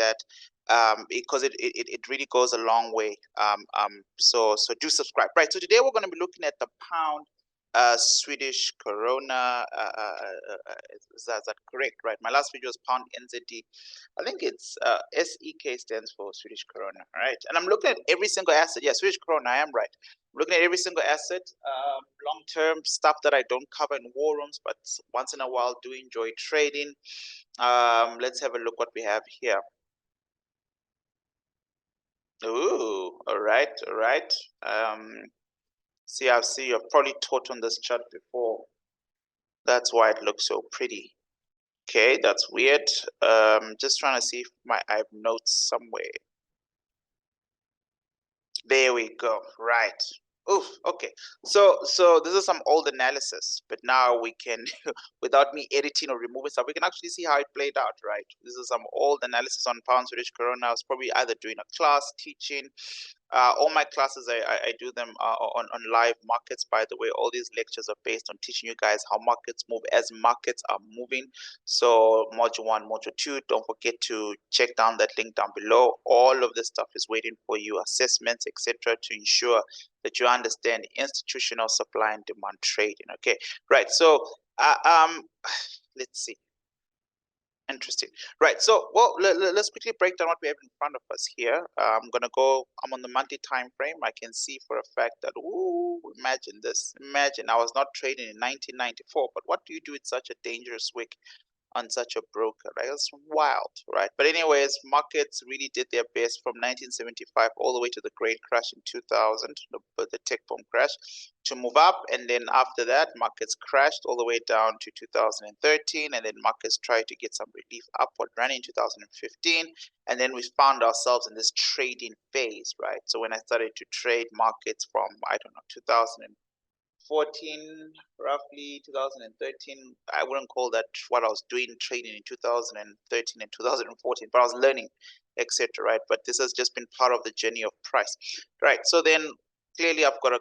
that because it really goes a long way. So do subscribe. Right. So today we're going to be looking at the pound Swedish krona. Is that correct? Right. My last video was pound NZD. I think it's SEK stands for Swedish krona. Right. And I'm looking at every single asset. Yeah, Swedish krona. I am right. I'm looking at every single asset. Long term stuff that I don't cover in war rooms, but once in a while do enjoy trading. Let's have a look what we have here. Ooh, all right, all right. CRC, you've probably taught on this chart before. That's why it looks so pretty. Okay, that's weird. Just trying to see if I have notes somewhere. There we go. Right. Oof. Okay. So this is some old analysis, but now we can, without me editing or removing stuff, we can actually see how it played out. Right. This is some old analysis on pound Swedish krona. I was probably either doing a class, teaching. All my classes, I do them on live markets. By the way, all these lectures are based on teaching you guys how markets move as markets are moving. So module 1, module 2, don't forget to check down that link down below. All of this stuff is waiting for you, assessments, etc., to ensure that you understand institutional supply and demand trading. Okay, right. So let's see. Interesting. Right. So, well, let's quickly break down what we have in front of us here. I'm on the monthly time frame. I can see for a fact that, ooh, imagine this. Imagine I was not trading in 1994, but what do you do in such a dangerous week on such a broker, right? That's wild, right? But anyways, markets really did their best from 1975 all the way to the great crash in 2000, the tech boom crash, to move up. And then after that, markets crashed all the way down to 2013. And then markets tried to get some relief upward running in 2015. And then we found ourselves in this trading phase, right? So when I started to trade markets from, I don't know, 2014, roughly 2013, I wouldn't call that what I was doing trading in 2013 and 2014, but I was learning, etc., right? But this has just been part of the journey of price, right? So then clearly I've got a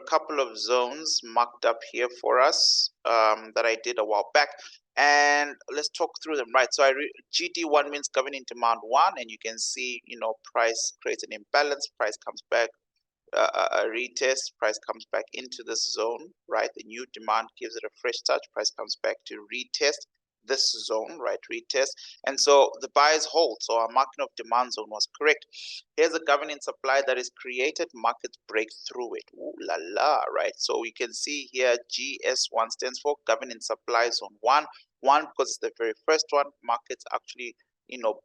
couple of zones marked up here for us that I did a while back, and let's talk through them, right? So GD1 means governing demand 1, and you can see, price creates an imbalance, price comes back, a retest, price comes back into this zone, right? The new demand gives it a fresh touch, price comes back to retest this zone, right? Retest, and so the buyers hold. So our marking of demand zone was correct. Here's a governing supply that is created, markets break through it. Ooh la la, right? So we can see here GS1 stands for governing supply zone 1 because it's the very first one. Markets actually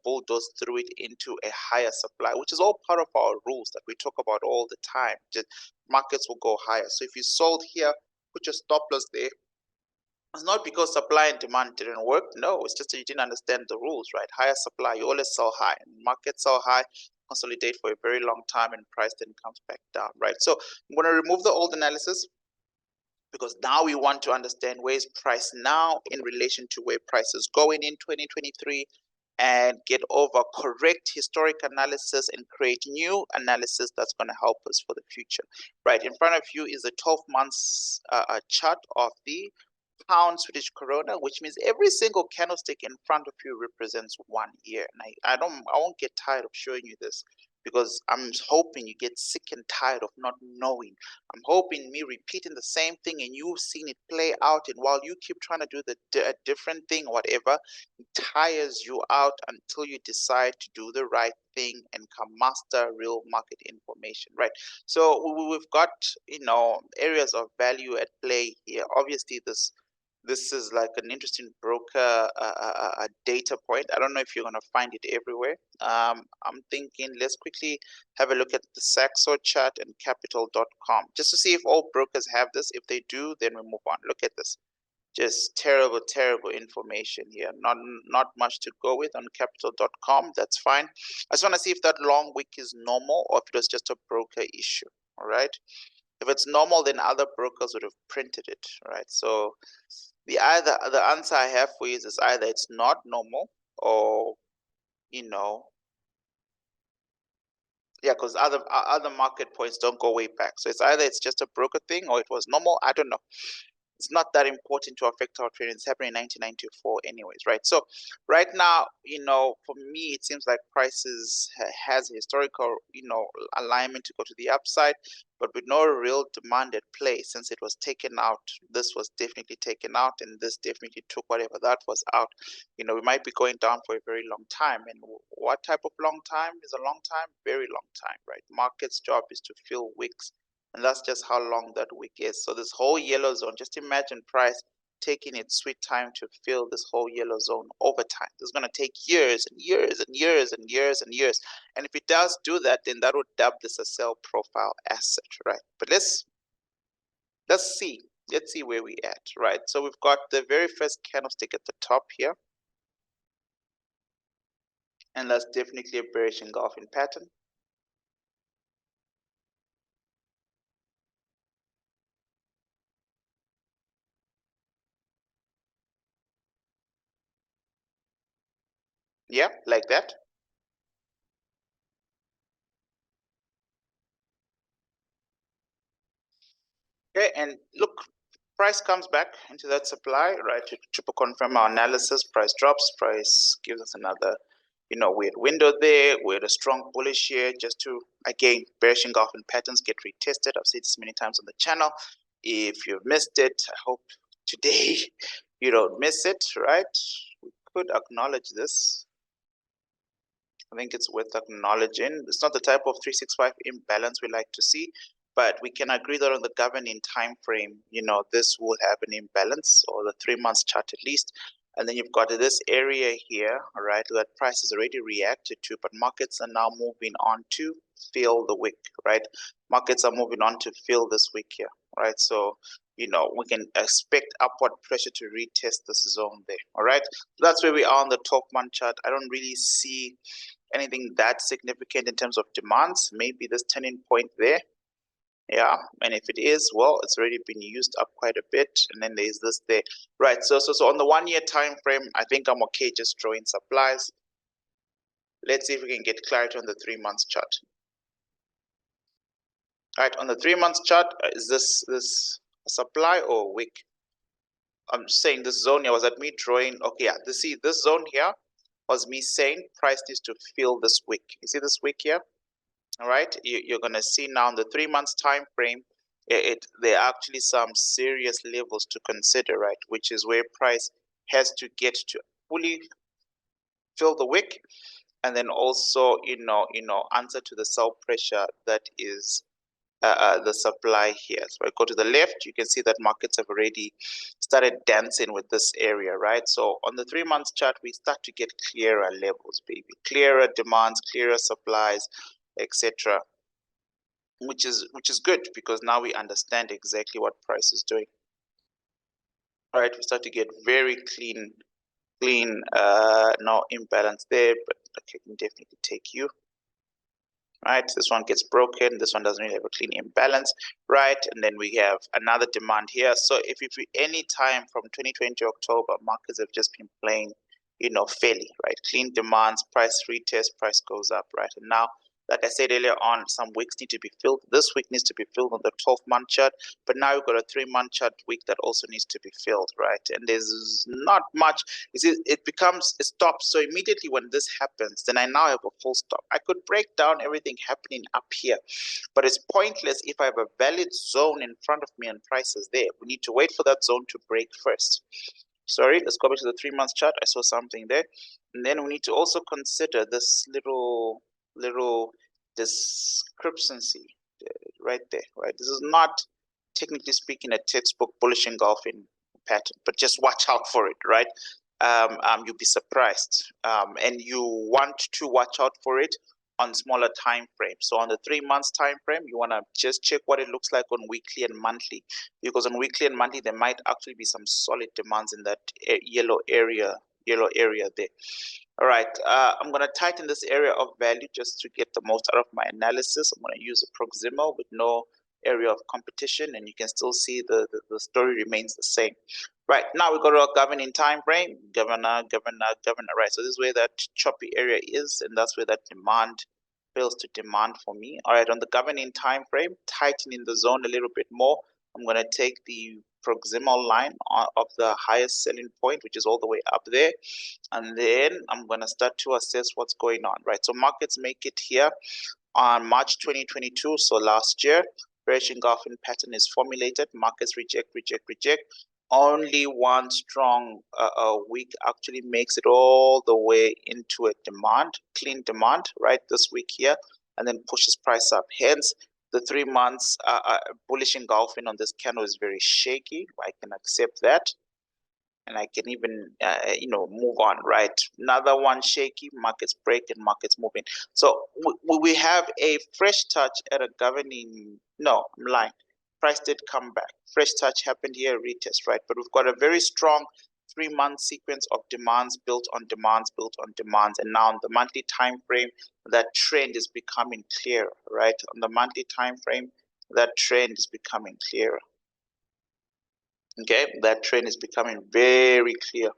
bulldoze through it into a higher supply, which is all part of our rules that we talk about all the time. Just markets will go higher. So if you sold here, put your stop loss there. It's not because supply and demand didn't work. No, it's just that you didn't understand the rules, right? Higher supply, you always sell high. And markets sell high, consolidate for a very long time, and price then comes back down, right? So I'm going to remove the old analysis because now we want to understand where is price now in relation to where price is going in 2023, and get over correct historic analysis and create new analysis that's going to help us for the future. Right in front of you is a 12 months chart of the pound Swedish krona, which means every single candlestick in front of you represents 1 year. And I won't get tired of showing you this because I'm hoping you get sick and tired of not knowing. I'm hoping me repeating the same thing and you've seen it play out, and while you keep trying to do a different thing, whatever, it tires you out until you decide to do the right thing and come master real market information, right? So we've got areas of value at play here. Obviously, this This is like an interesting broker data point. I don't know if you're going to find it everywhere. I'm thinking let's quickly have a look at the Saxo chart and capital.com just to see if all brokers have this. If they do, then we move on. Look at this. Just terrible information here. Not much to go with on capital.com. That's fine. I just want to see if that long wick is normal or if it was just a broker issue. All right. If it's normal, then other brokers would have printed it, right? So the answer I have for you is either it's not normal or yeah, because other market points don't go way back. So it's either it's just a broker thing or it was normal. I don't know. It's not that important to affect our trading. It's happening in 1994 anyways, right? So right now, for me, it seems like prices has a historical, alignment to go to the upside, but with no real demand at play since it was taken out. This was definitely taken out, and this definitely took whatever that was out. We might be going down for a very long time. And what type of long time is a long time? Very long time, right? Market's job is to fill wicks. And that's just how long that wick is. So this whole yellow zone, just imagine price taking its sweet time to fill this whole yellow zone over time. This is going to take years and years and years and years and years. And if it does do that, then that would dub this a sell profile asset, right? But let's see. Let's see where we at, right? So we've got the very first candlestick at the top here. And that's definitely a bearish engulfing pattern. Yeah, like that. Okay, and look, price comes back into that supply, right? To triple confirm our analysis, price drops, price gives us another, weird window there. We're a strong bullish here just to, again, bearish engulfing patterns get retested. I've said this many times on the channel. If you've missed it, I hope today you don't miss it, right? We could acknowledge this. I think it's worth acknowledging. It's not the type of 365 imbalance we like to see, but we can agree that on the governing time frame, this will have an imbalance, or the 3 months chart at least. And then you've got this area here, all right, that price has already reacted to, but markets are now moving on to fill the wick, right? Markets are moving on to fill this wick here, right? So, we can expect upward pressure to retest this zone there, all right? So that's where we are on the 12-month chart. I don't really see anything that significant in terms of demands. Maybe this turning point there. Yeah, and if it is, well, it's already been used up quite a bit, and then there's this there, right? So on the 1 year time frame, I think I'm okay just drawing supplies. Let's see if we can get clarity on the 3 months chart. All right, on the 3 months chart, is this a supply or a wick? I'm saying this zone here was at me drawing. Okay, yeah, this zone here was me saying price needs to fill this wick. You see this wick here? All right, you're going to see now in the 3 months time frame, there are actually some serious levels to consider, right? Which is where price has to get to fully fill the wick, and then also answer to the sell pressure that is the supply here. So I go to the left, you can see that markets have already started dancing with this area, right? So on the 3 months chart, we start to get clearer levels, baby, clearer demands, clearer supplies, etc., which is good because now we understand exactly what price is doing. All right, we start to get very clean, no imbalance there, but okay, can definitely take you. Right, this one gets broken, this one doesn't really have a clean imbalance, right? And then we have another demand here. So if any time from 2020 October, markets have just been playing fairly, right? Clean demands, price retest, price goes up, right? And now, like I said earlier on, some wicks need to be filled. This wick needs to be filled on the 12-month chart, but now we've got a 3-month chart wick that also needs to be filled, right? And there's not much. You see, it stops. So immediately when this happens, then I now have a full stop. I could break down everything happening up here, but it's pointless if I have a valid zone in front of me and prices there. We need to wait for that zone to break first. Sorry, let's go back to the 3 months chart. I saw something there. And then we need to also consider this little discrepancy right there, right? This is not, technically speaking, a textbook bullish engulfing pattern, but just watch out for it, right? You'll be surprised. And you want to watch out for it on smaller time frames. So on the 3 months time frame, you want to just check what it looks like on weekly and monthly, because on weekly and monthly there might actually be some solid demands in that yellow area there. All right, I'm going to tighten this area of value just to get the most out of my analysis. I'm going to use a proximal with no area of competition, and you can still see the story remains the same. Right, now we go to our governing time frame, governor, right? So this is where that choppy area is, and that's where that demand fails to demand for me. All right, on the governing time frame, tightening the zone a little bit more, I'm going to take the proximal line of the highest selling point, which is all the way up there, and then I'm going to start to assess what's going on, right? So markets make it here on March 2022, so last year. Bearish engulfing pattern is formulated. Markets reject. Only one strong week actually makes it all the way into a demand, clean demand, right? This week here, and then pushes price up. Hence, the 3 months bullish engulfing on this candle is very shaky. I can accept that, and I can even move on, right? Another one shaky, markets break and markets moving. So we have a fresh touch at a governing, no, I'm lying. Price did come back. Fresh touch happened here, retest, right? But we've got a very strong 3 month sequence of demands built on demands, and now on the monthly time frame, that trend is becoming clearer, right? On the monthly time frame, that trend is becoming clearer. Okay, that trend is becoming very clear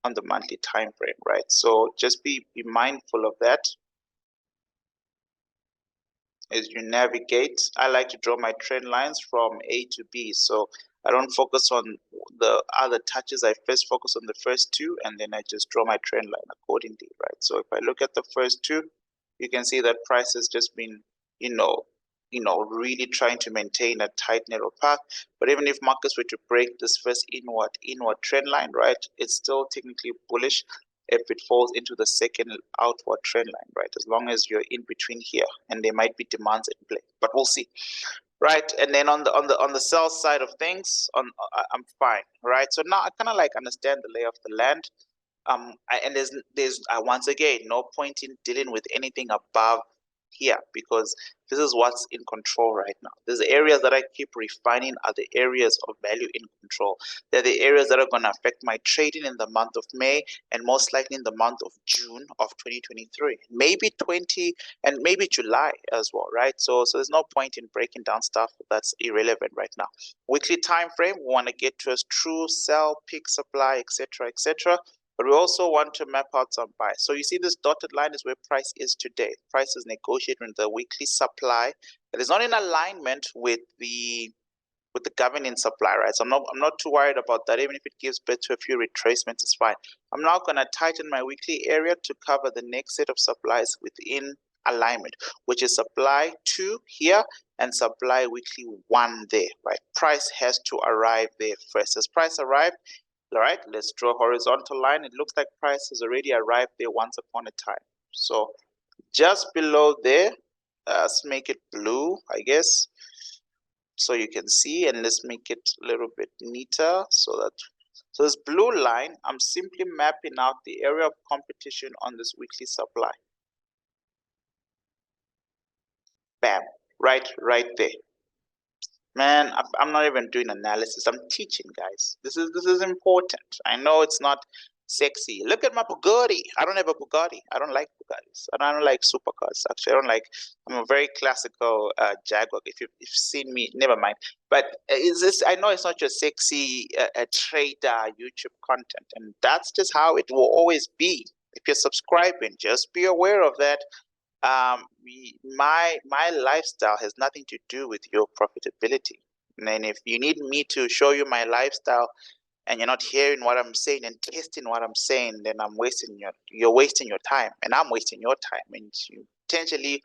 on the monthly time frame, right? So just be mindful of that as you navigate. I like to draw my trend lines from A to B, so I don't focus on the other touches. I first focus on the first two, and then I just draw my trend line accordingly, right? So if I look at the first two, you can see that price has just been, really trying to maintain a tight narrow path. But even if markets were to break this first inward trend line, right, it's still technically bullish if it falls into the second outward trend line, right? As long as you're in between here, and there might be demands at play, but we'll see, right? And then on the sell side of things, I'm fine, right? So now I kind of like understand the lay of the land. And there's once again no point in dealing with anything above here, because this is what's in control right now. There's areas that I keep refining are the areas of value in control. They're the areas that are going to affect my trading in the month of May, and most likely in the month of June of 2023, maybe 20, and maybe July as well, right? So there's no point in breaking down stuff that's irrelevant right now. Weekly time frame, we want to get to a true sell, peak supply, etc. But we also want to map out some buys. So you see this dotted line is where price is today. Price is negotiating the weekly supply that is not in alignment with the governing supply, right? So I'm not too worried about that. Even if it gives birth to a few retracements, it's fine. I'm now going to tighten my weekly area to cover the next set of supplies within alignment, which is supply 2 here and supply weekly 1 there, right? Price has to arrive there first. As price arrived, all right, let's draw a horizontal line. It looks like price has already arrived there once upon a time. So just below there, let's make it blue, I guess, so you can see, and let's make it a little bit neater so this blue line, I'm simply mapping out the area of competition on this weekly supply. Bam, right there. Man, I'm not even doing analysis. I'm teaching, guys. This is important. I know it's not sexy. Look at my Bugatti. I don't have a Bugatti. I don't like Bugattis. I don't like supercars. Actually, I don't like. I'm a very classical Jaguar. If you've seen me, never mind. But is this? I know it's not your sexy trader YouTube content, and that's just how it will always be. If you're subscribing, just be aware of that. My lifestyle has nothing to do with your profitability. And if you need me to show you my lifestyle and you're not hearing what I'm saying and testing what I'm saying, then you're wasting your time, and I'm wasting your time, and you potentially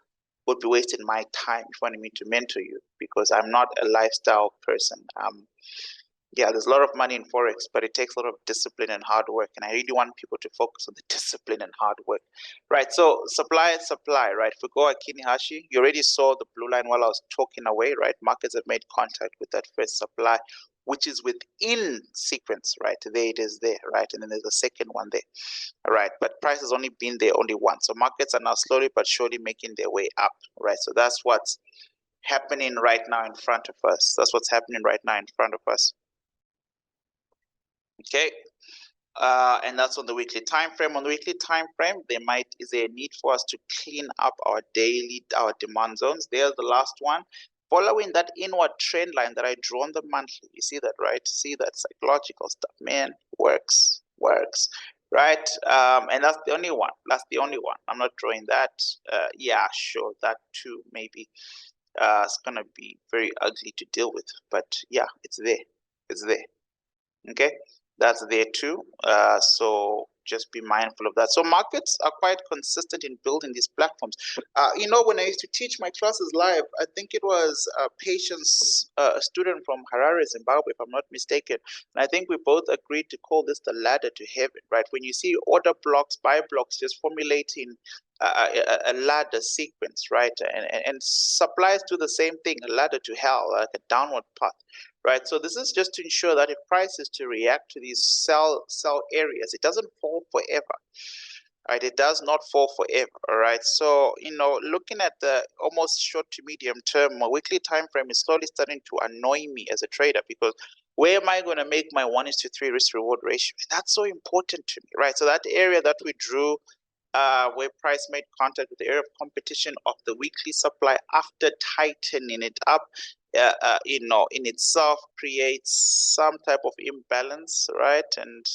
would be wasting my time if you wanted me to mentor you, because I'm not a lifestyle person. Yeah, there's a lot of money in forex, but it takes a lot of discipline and hard work, and I really want people to focus on the discipline and hard work, right? So supply, right? If we go at Kinihashi, you already saw the blue line while I was talking away, right? Markets have made contact with that first supply. which is within sequence, right? There it is there, right? And then there's a second one there, all right? But price has only been there only once. So markets are now slowly but surely making their way up, right? So that's what's happening right now in front of us. That's what's happening right now in front of us. Okay. And that's on the weekly time frame. On the weekly time frame, is there a need for us to clean up our demand zones? There's the last one. Following that inward trend line that I drew on the monthly, you see that, right? See that psychological stuff, man, works, right? And that's the only one. That's the only one. I'm not drawing that. Yeah, sure, that too maybe. It's gonna be very ugly to deal with, but yeah, it's there. It's there. Okay, that's there too. So just be mindful of that. So markets are quite consistent in building these platforms. When I used to teach my classes live, I think it was Patience, a student from Harare, Zimbabwe, if I'm not mistaken. And I think we both agreed to call this the ladder to heaven, right? When you see order blocks, buy blocks, just formulating a ladder sequence, right? And supplies do the same thing, a ladder to hell, like a downward path. Right, so this is just to ensure that if price is to react to these sell areas, it doesn't fall forever. Right, it does not fall forever. All right, so looking at the almost short to medium term, my weekly time frame is slowly starting to annoy me as a trader, because where am I going to make my 1:3 risk reward ratio? And that's so important to me, right? So that area that we drew, where price made contact with the area of competition of the weekly supply after tightening it up, in itself creates some type of imbalance, right? And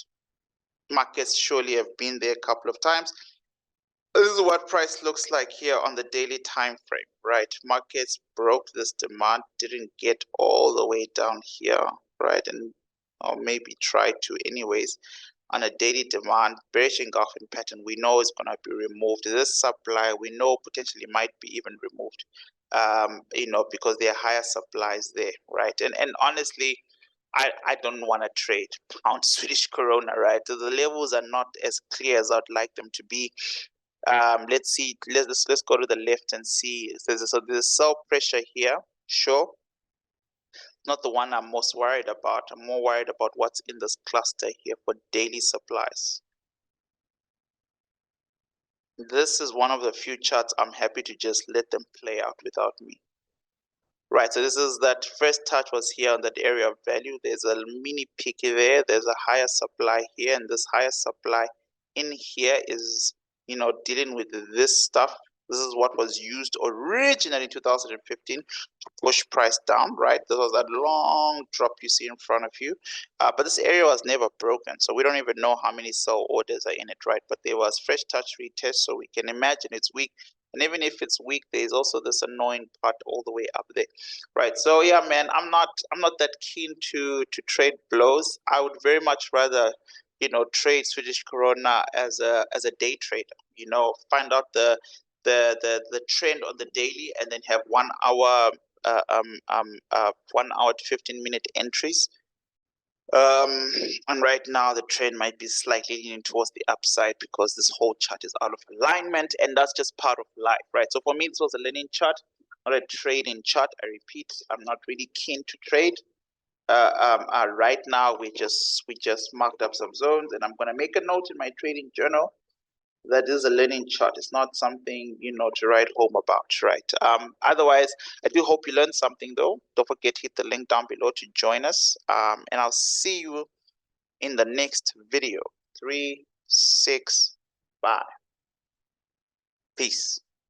markets surely have been there a couple of times. This is what price looks like here on the daily time frame, right? Markets broke this demand, didn't get all the way down here, right? And or maybe tried to anyways. On a daily demand, bearish engulfing pattern, we know it's going to be removed. This supply, we know potentially might be even removed, because there are higher supplies there, right? And honestly, I don't want to trade pound Swedish krona, right? The levels are not as clear as I'd like them to be. Let's see. Let's go to the left and see. So there's sell pressure here. Sure, not the one I'm most worried about. I'm more worried about what's in this cluster here for daily supplies. This is one of the few charts I'm happy to just let them play out without me. Right, so this is that first touch was here on that area of value. There's a mini peak there. There's a higher supply here, and this higher supply in here is, dealing with this stuff. This is what was used originally in 2015 to push price down, right? This was that long drop you see in front of you. But this area was never broken, so we don't even know how many sell orders are in it, right? But there was fresh touch retest, so we can imagine it's weak. And even if it's weak, there's also this annoying part all the way up there, right? So yeah, man, I'm not that keen to trade blows. I would very much rather, trade Swedish krona as a day trader. Find out the trend on the daily, and then have 1 hour, 1 hour to 15-minute entries. And right now the trend might be slightly leaning towards the upside because this whole chart is out of alignment, and that's just part of life, right? So for me, this was a learning chart, not a trading chart. I repeat, I'm not really keen to trade. Right now we just marked up some zones, and I'm going to make a note in my trading journal that is a learning chart. It's not something to write home about, right? Otherwise, I do hope you learned something though. Don't forget to hit the link down below to join us, and I'll see you in the next video. 3, 6, 5. Peace.